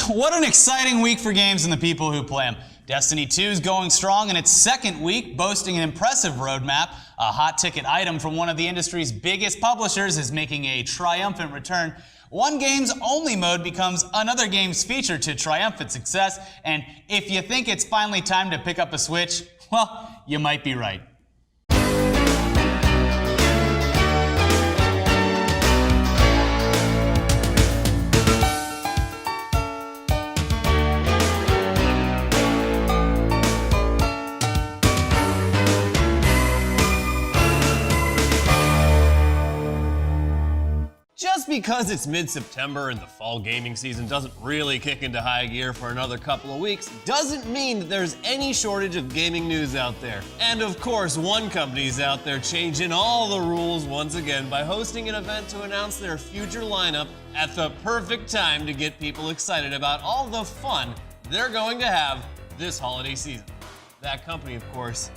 What an exciting week for games and the people who play them. Destiny 2 is going strong in its second week, boasting an impressive roadmap. A hot ticket item from one of the industry's biggest publishers is making a triumphant return. One game's only mode becomes another game's feature to triumphant success. And if you think it's finally time to pick up a Switch, well, you might be right. Just because it's mid-September and the fall gaming season doesn't really kick into high gear for another couple of weeks doesn't mean that there's any shortage of gaming news out there. And of course, one company's out there changing all the rules once again by hosting an event to announce their future lineup at the perfect time to get people excited about all the fun they're going to have this holiday season. That company, of course,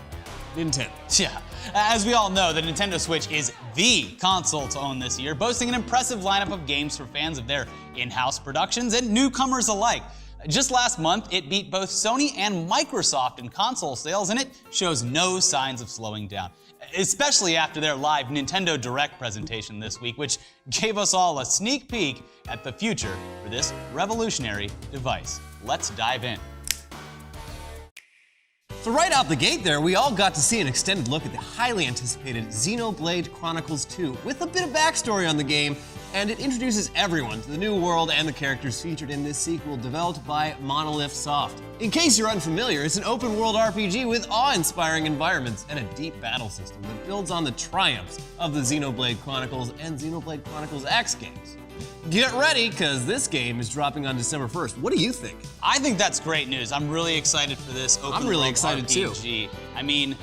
Nintendo. Yeah, as we all know, the Nintendo Switch is the console to own this year, boasting an impressive lineup of games for fans of their in-house productions and newcomers alike. Just last month, it beat both Sony and Microsoft in console sales, and it shows no signs of slowing down, especially after their live Nintendo Direct presentation this week, which gave us all a sneak peek at the future for this revolutionary device. Let's dive in. So right out the gate there, we all got to see an extended look at the highly anticipated Xenoblade Chronicles 2 with a bit of backstory on the game, and it introduces everyone to the new world and the characters featured in this sequel developed by Monolith Soft. In case you're unfamiliar, it's an open-world RPG with awe-inspiring environments and a deep battle system that builds on the triumphs of the Xenoblade Chronicles and Xenoblade Chronicles X games. Get ready, because this game is dropping on December 1st. What do you think? I think that's great news. I'm really excited for this open I'm really world excited RPG. too. I mean,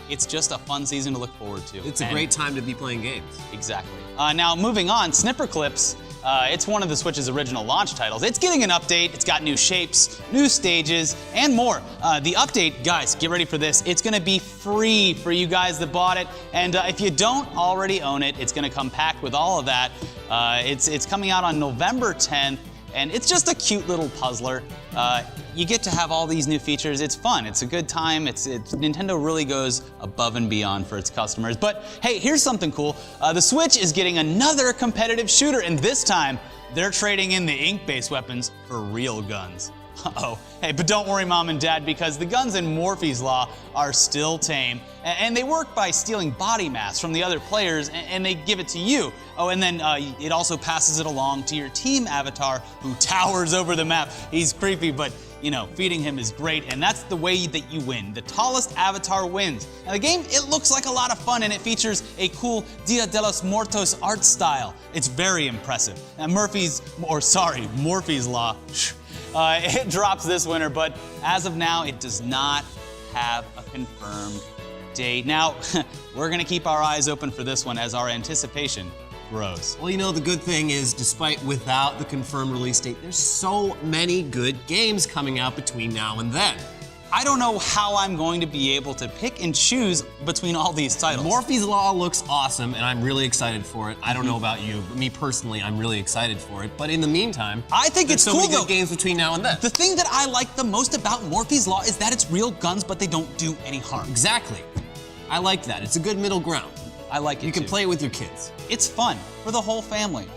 it's just a fun season to look forward to. It's a great time to be playing games. Exactly. Now, moving on, Snipper Clips. It's one of the Switch's original launch titles. It's getting an update. It's got new shapes, new stages, and more. The update, guys, get ready for this. It's gonna be free for you guys that bought it. And if you don't already own it, it's gonna come packed with all of that. It's coming out on November 10th, and it's just a cute little puzzler. You get to have all these new features. It's fun. It's a good time. Nintendo really goes above and beyond for its customers. But hey, here's something cool. The Switch is getting another competitive shooter, and this time they're trading in the ink-based weapons for real guns. Uh-oh. Hey, but don't worry, Mom and Dad, because the guns in Morphe's Law are still tame, and they work by stealing body mass from the other players, and they give it to you. Oh, and then it also passes it along to your team avatar, who towers over the map. He's creepy, but you know, feeding him is great, and that's the way that you win. The tallest avatar wins. Now the game, it looks like a lot of fun, and it features a cool Dia de los Muertos art style. It's very impressive. Now Morphe's Law, it drops this winter, but as of now, it does not have a confirmed date. Now, we're gonna keep our eyes open for this one as our anticipation grows. Well, you know, the good thing is, without the confirmed release date, there's so many good games coming out between now and then. I don't know how I'm going to be able to pick and choose between all these titles. Morphe's Law looks awesome, and I'm really excited for it. I don't know about you, but me personally, I'm really excited for it. But in the meantime, I think it's so cool, many though. good games between now and then. The thing that I like the most about Morphe's Law is that it's real guns, but they don't do any harm. Exactly. I like that. It's a good middle ground. I like it. You can too. play it with your kids. It's fun for the whole family.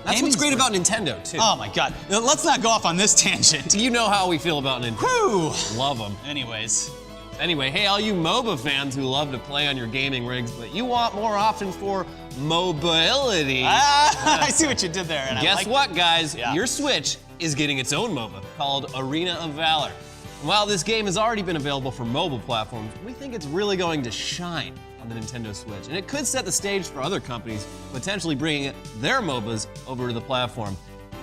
That's what's great about Nintendo, too. Oh my God. Let's not go off on this tangent. You know how we feel about Nintendo. Whew. Love them. Anyway, hey, all you MOBA fans who love to play on your gaming rigs, but you want more options for mobility. I see what you did there. And Guess what, guys? Yeah. Your Switch is getting its own MOBA called Arena of Valor. While this game has already been available for mobile platforms, we think it's really going to shine on the Nintendo Switch, and it could set the stage for other companies potentially bringing their MOBAs over to the platform.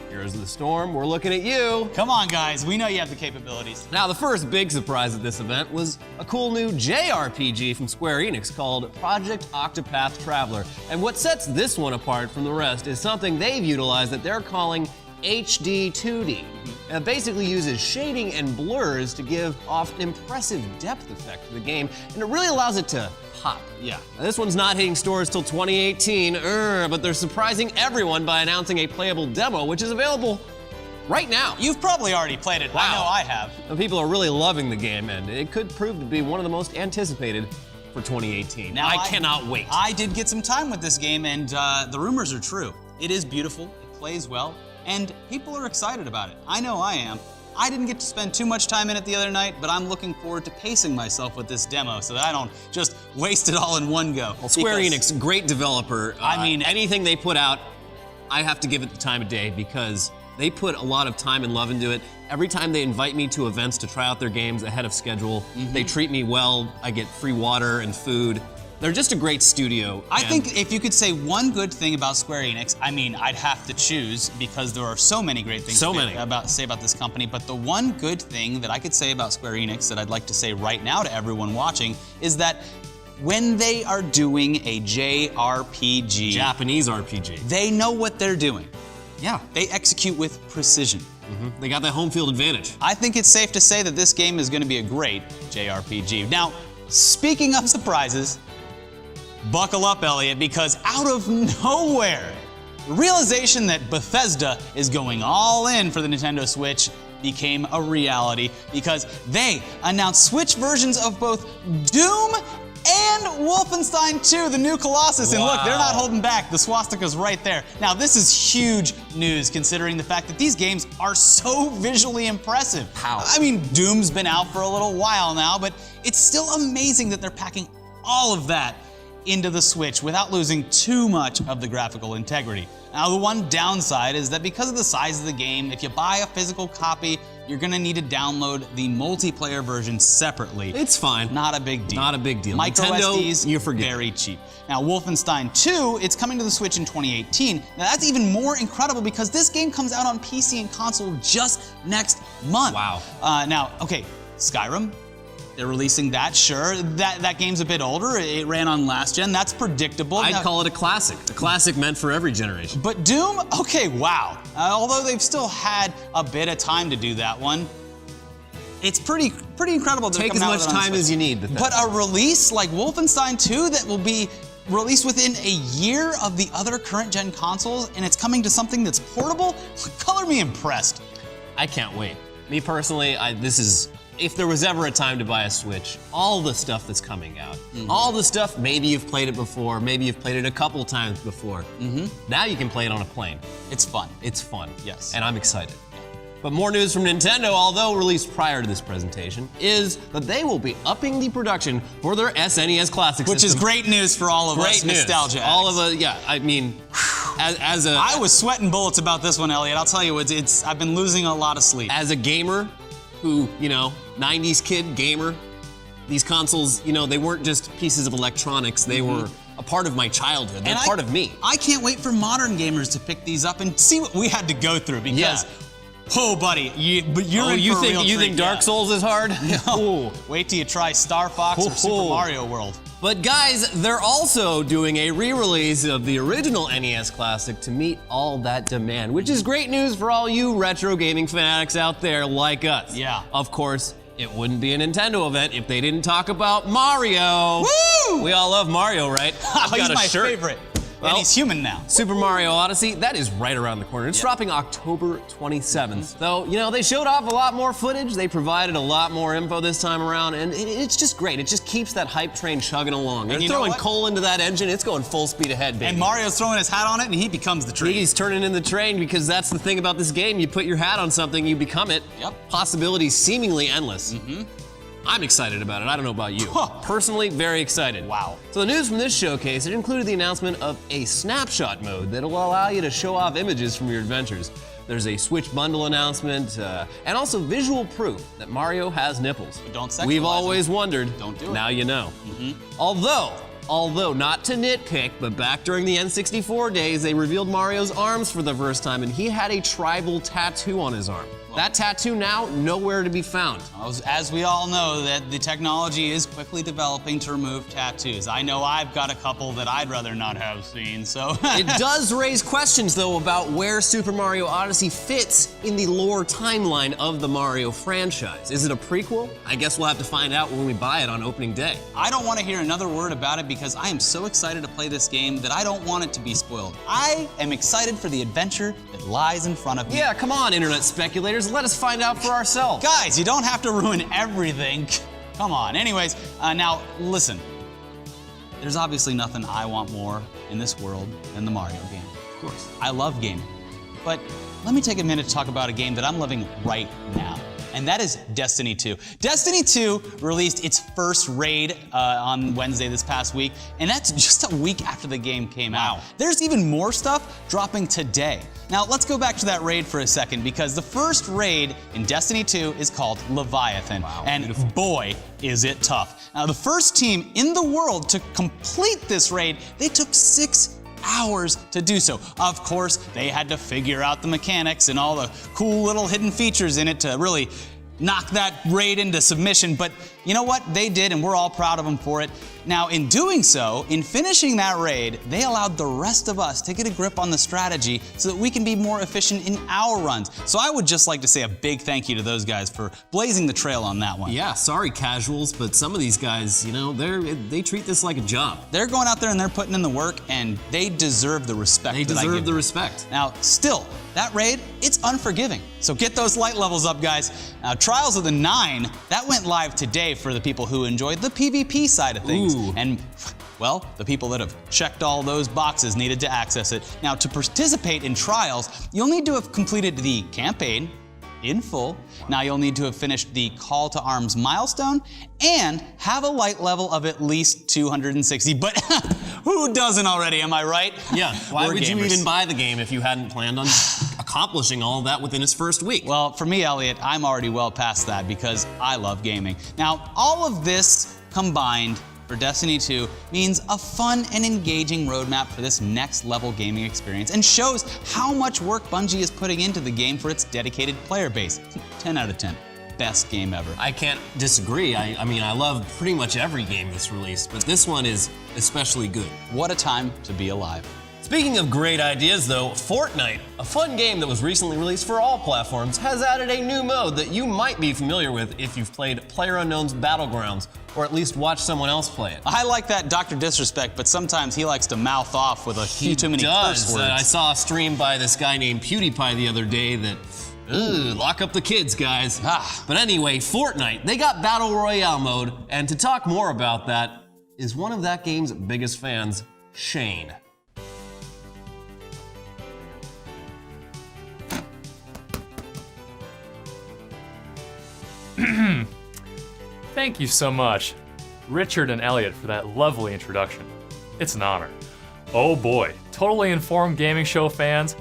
Heroes of the Storm, we're looking at you. Come on, guys. We know you have the capabilities. Now, the first big surprise at this event was a cool new JRPG from Square Enix called Project Octopath Traveler. And what sets this one apart from the rest is something they've utilized that they're calling HD 2D. It basically uses shading and blurs to give off an impressive depth effect to the game, and it really allows it to pop. Yeah. Now, this one's not hitting stores till 2018, but they're surprising everyone by announcing a playable demo, which is available right now. You've probably already played it. Wow. I know I have. The people are really loving the game, and it could prove to be one of the most anticipated for 2018. Now, I cannot wait. I did get some time with this game, and the rumors are true. It is beautiful, it plays well, and people are excited about it. I know I am. I didn't get to spend too much time in it the other night, but I'm looking forward to pacing myself with this demo so that I don't just waste it all in one go. Well, Square Enix, great developer. I mean, anything they put out, I have to give it the time of day because they put a lot of time and love into it. Every time they invite me to events to try out their games ahead of schedule, they treat me well. I get free water and food. They're just a great studio. I think if you could say one good thing about Square Enix, I mean, I'd have to choose because there are so many great things to say about this company, but the one good thing that I could say about Square Enix that I'd like to say right now to everyone watching is that when they are doing a JRPG, Japanese RPG, they know what they're doing. Yeah. They execute with precision. They got that home field advantage. I think it's safe to say that this game is going to be a great JRPG. Now, speaking of surprises, buckle up, Elliot, because out of nowhere, the realization that Bethesda is going all in for the Nintendo Switch became a reality because they announced Switch versions of both Doom and Wolfenstein 2, the new Colossus. And look, they're not holding back. The swastika's right there. Now, this is huge news considering the fact that these games are so visually impressive. How? I mean, Doom's been out for a little while now, but it's still amazing that they're packing all of that into the Switch without losing too much of the graphical integrity. Now, the one downside is that because of the size of the game, if you buy a physical copy, you're gonna need to download the multiplayer version separately. It's fine. Not a big deal. Not a big deal. Micro Nintendo, SDs, you forget. very cheap. Now, Wolfenstein 2, it's coming to the Switch in 2018. Now, that's even more incredible because this game comes out on PC and console just next month. Wow. Now, okay, Skyrim, they're releasing that, sure. That game's a bit older. It ran on last gen. That's predictable. I'd call it a classic meant for every generation. But Doom, okay, wow. Although they've still had a bit of time to do that one, it's pretty incredible. Take as much time as you need. But a release like Wolfenstein 2 that will be released within a year of the other current gen consoles, and it's coming to something that's portable, color me impressed. I can't wait. Me personally, if there was ever a time to buy a Switch, all the stuff that's coming out, all the stuff, maybe you've played it before, maybe you've played it a couple times before. Now you can play it on a plane. It's fun. It's fun. Yes. And I'm excited. But more news from Nintendo, although released prior to this presentation, is that they will be upping the production for their SNES Classic Which system. is great news for all of us nostalgia addicts. All of us, yeah, I mean, I was sweating bullets about this one, Elliot. I'll tell you, I've been losing a lot of sleep. As a gamer who, 90s kid gamer, these consoles, they weren't just pieces of electronics, they were a part of my childhood. They're part of me. I can't wait for modern gamers to pick these up and see what we had to go through because, oh, buddy, you're in for a real treat. You think Dark Souls is hard? No. Wait till you try Star Fox or Super Mario World. But guys, they're also doing a re-release of the original NES Classic to meet all that demand, which is great news for all you retro gaming fanatics out there like us. Yeah. Of course, it wouldn't be a Nintendo event if they didn't talk about Mario. Woo! We all love Mario, right? He's my favorite. Well, and he's human now. Super Mario Odyssey, that is right around the corner. It's dropping October 27th. Though, they showed off a lot more footage. They provided a lot more info this time around, and it's just great. It just keeps that hype train chugging along. They're throwing coal into that engine. It's going full speed ahead, baby. And Mario's throwing his hat on it, and he becomes the train. He's turning in the train because that's the thing about this game. You put your hat on something, you become it. Yep. Possibilities seemingly endless. I'm excited about it. I don't know about you. Personally, very excited. Wow. So the news from this showcase, it included the announcement of a snapshot mode that will allow you to show off images from your adventures. There's a Switch bundle announcement, and also visual proof that Mario has nipples. But don't sexualize We've always wondered. Don't do it. Now you know. Although, not to nitpick, but back during the N64 days, they revealed Mario's arms for the first time, and he had a tribal tattoo on his arm. That tattoo now, nowhere to be found. As we all know, that the technology is quickly developing to remove tattoos. I know I've got a couple that I'd rather not have seen, so. It does raise questions, though, about where Super Mario Odyssey fits in the lore timeline of the Mario franchise. Is it a prequel? I guess we'll have to find out when we buy it on opening day. I don't want to hear another word about it because I am so excited to play this game that I don't want it to be spoiled. I am excited for the adventure that lies in front of me. Yeah, come on, internet speculators. Let us find out for ourselves. Guys, you don't have to ruin everything. Come on. Anyways, now listen. There's obviously nothing I want more in this world than the Mario game. Of course. I love gaming. But let me take a minute to talk about a game that I'm loving right now. And that is Destiny 2. Destiny 2 released its first raid on Wednesday this past week, and that's just a week after the game came out. There's even more stuff dropping today. Now, let's go back to that raid for a second, because the first raid in Destiny 2 is called Leviathan. And boy, is it tough. Now, the first team in the world to complete this raid, they took 6 hours to do so. Of course, they had to figure out the mechanics and all the cool little hidden features in it to really knock that raid into submission, but you know what? They did, and we're all proud of them for it. Now, in doing so, in finishing that raid, they allowed the rest of us to get a grip on the strategy so that we can be more efficient in our runs. So I would just like to say a big thank you to those guys for blazing the trail on that one. Yeah, sorry casuals, but some of these guys, you know, they treat this like a job. They're going out there and they're putting in the work, and they deserve the respect They that I give deserve the them. respect. Now, still, that raid, it's unforgiving. So get those light levels up, guys. Now, Trials of the 9, that went live today for the people who enjoyed the PvP side of things. Ooh. And, well, the people that have checked all those boxes needed to access it. Now, to participate in Trials, you'll need to have completed the campaign in full. Now, you'll need to have finished the Call to Arms milestone and have a light level of at least 260. But who doesn't already, am I right? Yeah, why We're would you gamers. even buy the game if you hadn't planned on accomplishing all of that within its first week? Well, for me, Elliot, I'm already well past that because I love gaming. Now, all of this combined for Destiny 2 means a fun and engaging roadmap for this next level gaming experience, and shows how much work Bungie is putting into the game for its dedicated player base. 10 out of 10. Best game ever. I can't disagree. I mean, I love pretty much every game that's released, but this one is especially good. What a time to be alive. Speaking of great ideas, though, Fortnite, a fun game that was recently released for all platforms, has added a new mode that you might be familiar with if you've played PlayerUnknown's Battlegrounds, or at least watched someone else play it. I like that Dr. Disrespect, but sometimes he likes to mouth off with a few too many curse words. I saw a stream by this guy named PewDiePie the other day that, lock up the kids, guys. But anyway, Fortnite, they got Battle Royale mode, and to talk more about that is one of that game's biggest fans, Shane. Thank you so much, Richard and Elliot, for that lovely introduction. It's an honor. Oh boy, totally informed gaming show fans,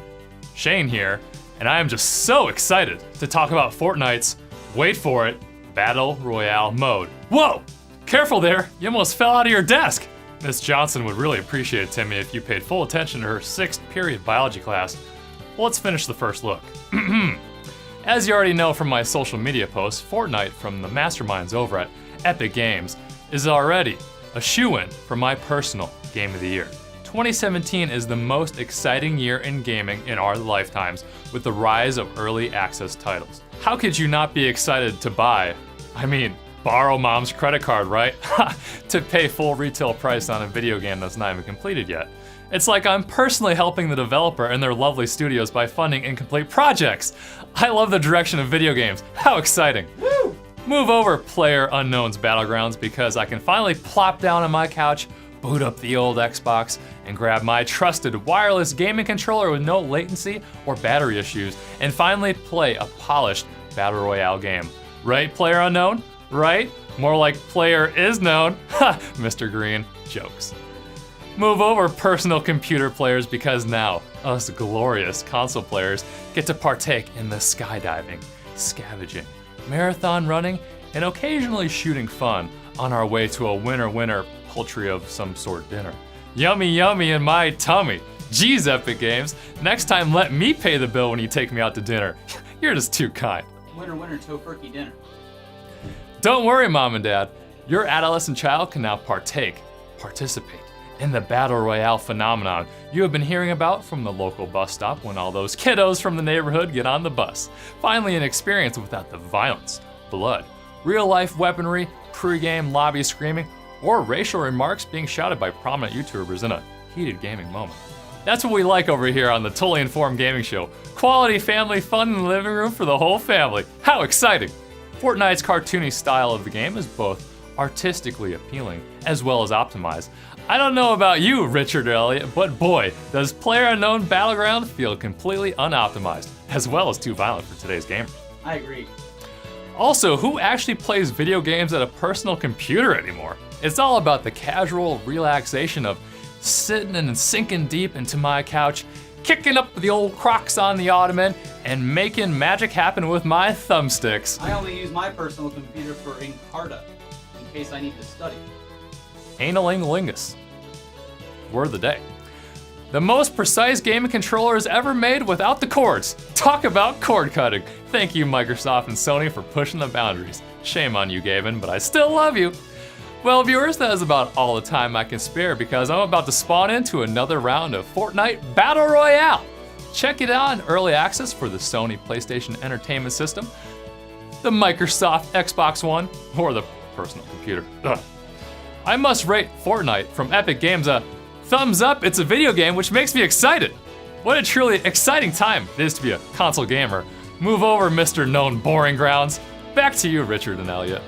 Shane here, and I am just so excited to talk about Fortnite's, wait for it, Battle Royale mode. Whoa! Careful there, you almost fell out of your desk! Miss Johnson would really appreciate it, Timmy, if you paid full attention to her 6th period biology class. Well, let's finish the first look. As you already know from my social media posts, Fortnite from the masterminds over at Epic Games is already a shoo-in for my personal Game of the Year. 2017 is the most exciting year in gaming in our lifetimes with the rise of early access titles. How could you not be excited to buy, borrow mom's credit card, right? To pay full retail price on a video game that's not even completed yet. It's like I'm personally helping the developer and their lovely studios by funding incomplete projects. I love the direction of video games. How exciting. Woo! Move over, PlayerUnknown's Battlegrounds, because I can finally plop down on my couch, boot up the old Xbox, and grab my trusted wireless gaming controller with no latency or battery issues, and finally play a polished Battle Royale game. Right, PlayerUnknown? Right? More like Player Is Known. Ha! Mr. Green. Jokes. Move over, personal computer players, because now, us glorious console players get to partake in the skydiving, scavenging, marathon running, and occasionally shooting fun on our way to a winner-winner poultry of some sort dinner. Yummy yummy in my tummy. Geez, Epic Games, next time let me pay the bill when you take me out to dinner. You're just too kind. Winner, winner, tofurkey dinner. Don't worry, Mom and Dad. Your adolescent child can now participate in the Battle Royale phenomenon you have been hearing about from the local bus stop when all those kiddos from the neighborhood get on the bus. Finally, an experience without the violence, blood, real-life weaponry, pre-game lobby screaming, or racial remarks being shouted by prominent YouTubers in a heated gaming moment. That's what we like over here on the Totally Informed Gaming Show. Quality family fun in the living room for the whole family. How exciting! Fortnite's cartoony style of the game is both artistically appealing as well as optimized. I don't know about you, Richard or Elliot, but boy, does PlayerUnknown Battleground feel completely unoptimized, as well as too violent for today's gamers. I agree. Also, who actually plays video games at a personal computer anymore? It's all about the casual relaxation of sitting and sinking deep into my couch, kicking up the old Crocs on the ottoman, and making magic happen with my thumbsticks. I only use my personal computer for Encarta, in case I need to study. Analingalingus. Word of the day. The most precise gaming controllers ever made without the cords. Talk about cord cutting. Thank you, Microsoft and Sony, for pushing the boundaries. Shame on you, Gavin, but I still love you. Well, viewers, that is about all the time I can spare because I'm about to spawn into another round of Fortnite Battle Royale. Check it out in early access for the Sony PlayStation Entertainment System, the Microsoft Xbox One, or the personal computer. Ugh. I must rate Fortnite from Epic Games a thumbs up. It's a video game, which makes me excited. What a truly exciting time it is to be a console gamer. Move over, Mr. Known Boring Grounds. Back to you, Richard and Elliot.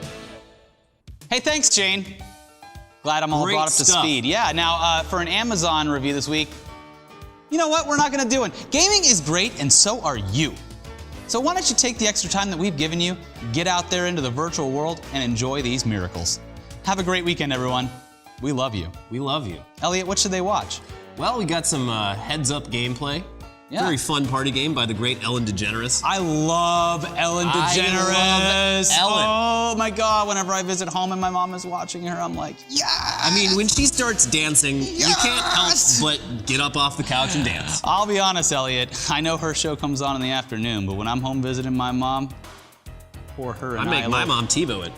Hey, thanks, Jane. Glad I'm all Great brought up to stuff. speed. Yeah, now for an Amazon review this week, you know what? We're not gonna do it. Gaming is great, and so are you. So why don't you take the extra time that we've given you, get out there into the virtual world, and enjoy these miracles. Have a great weekend, everyone. We love you. We love you. Elliot, what should they watch? Well, we got some heads-up gameplay. Yeah. Very fun party game by the great Ellen DeGeneres. I love Ellen DeGeneres. I love Ellen. Oh my God, whenever I visit home and my mom is watching her, I'm like, yeah. I mean, when she starts dancing, you can't help but get up off the couch and dance. I'll be honest, Elliot. I know her show comes on in the afternoon, but when I'm home visiting my mom, pour her and I make my mom TiVo it.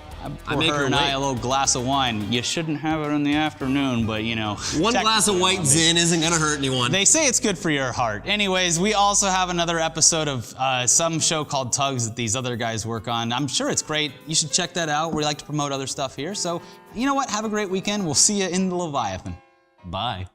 I make her and wait. I a little glass of wine. You shouldn't have it in the afternoon, but you know. One glass of white Zin isn't gonna hurt anyone. They say it's good for your heart. Anyways, we also have another episode of some show called T.U.G.S that these other guys work on. I'm sure it's great. You should check that out. We like to promote other stuff here. So, you know what? Have a great weekend. We'll see you in the Leviathan. Bye.